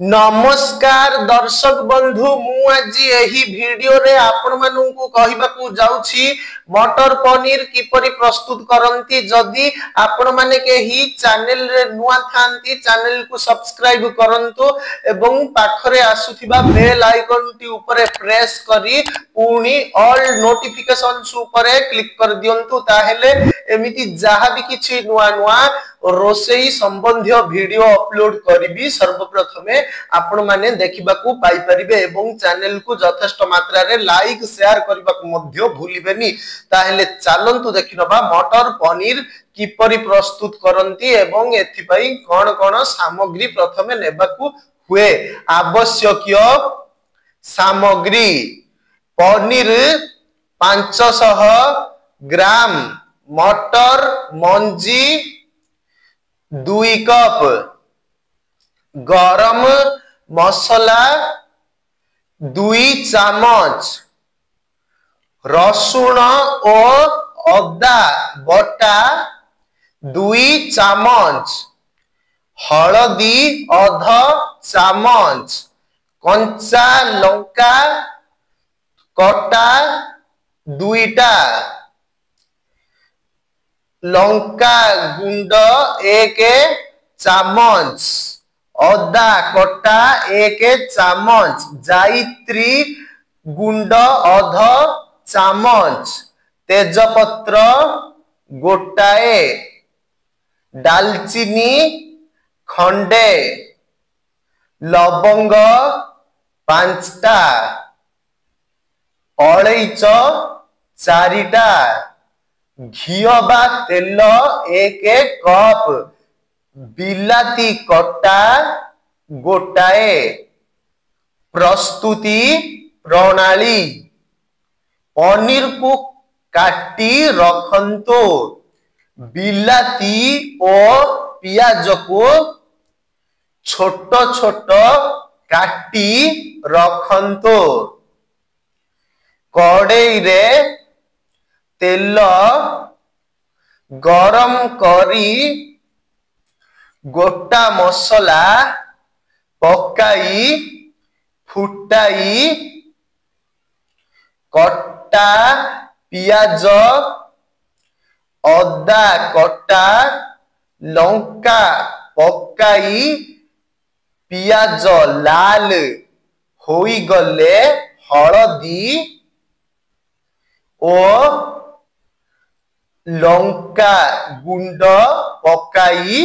नमस्कार दर्शक बंधु मु आज एही वीडियो रे आपण मानू कहबाकू जाउछि मटर पनीर किपरि प्रस्तुत करंती। जदि आपण माने केही चैनल रे नुआ थांती चैनल को सब्सक्राइब करंतु एवं पाखरे आसुथिबा बेल आइकन टी ऊपर प्रेस करी पुनी ऑल नोटिफिकेशंस ऊपर क्लिक कर दियंतु ताहेले एमिति जहा भी किछि नुआ नुआ रोसेई संबंधी वीडियो अपलोड करिबी सर्वप्रथमे आपण माने देखिबाकू पाई परिबे एवं चैनल को यथेष्ट मात्रा रे लाइक शेयर करबाकू मध्य भूलिबेनी। ताहेले चलंतु देखिनबा मटर पनीर किपरि प्रस्तुत करंती एवं एथि पई कोन कोन सामग्री प्रथमे नेबाकू हुए। आवश्यक सामग्री पनीर 500 ग्राम, मटर मंजी 2 कप, गरम मसला 2 चामच, रसुण और अदा बटा 2 चामच, हलदी आधा चामच, कंचा लंका कटा 2टा, लंका गुंड 1 चामच, अदा कटा 1 चामच, जायत्री गुंड आधा चामच, तेजपत्र गोटाए, दालचीनी खंडे, लवंग 5टा, अलैच 4टा, घियो बा तेल 1 कप, बिलाती कटा गोटाए। प्रस्तुति प्रणाली पनीर को काटी रखंतो, बिलाती और पियाज को छोट छोट काटी रखंतो। कड़ाई रे तेल गरम करी गोटा मसला पकाई फुटाई कटा पियाज अदा कटा लंका पकाई पियाज लाल होई गले हलदी और लंका गुंड पकाई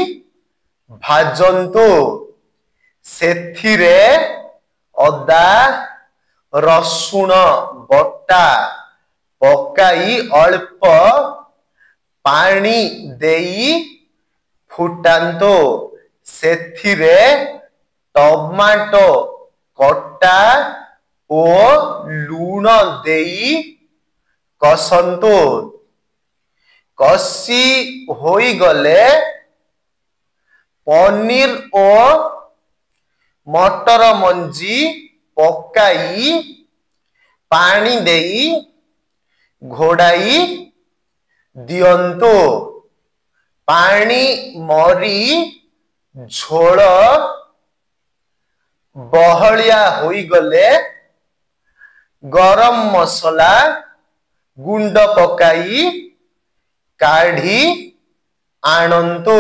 भाजंतु। सेथिरे अदा रसुण बटा पकाई अल्प पानी देई फुटांतो। सेथिरे टमाटो कटा और लूण देई कसंतु। कसी होई गले पनीर और मटर मंजी पकाई पानी देई घोड़ाई दियंतो। पानी मरी झोल बहलिया होई गले गरम मसला गुंड पकाई काढ़ी आणंतो।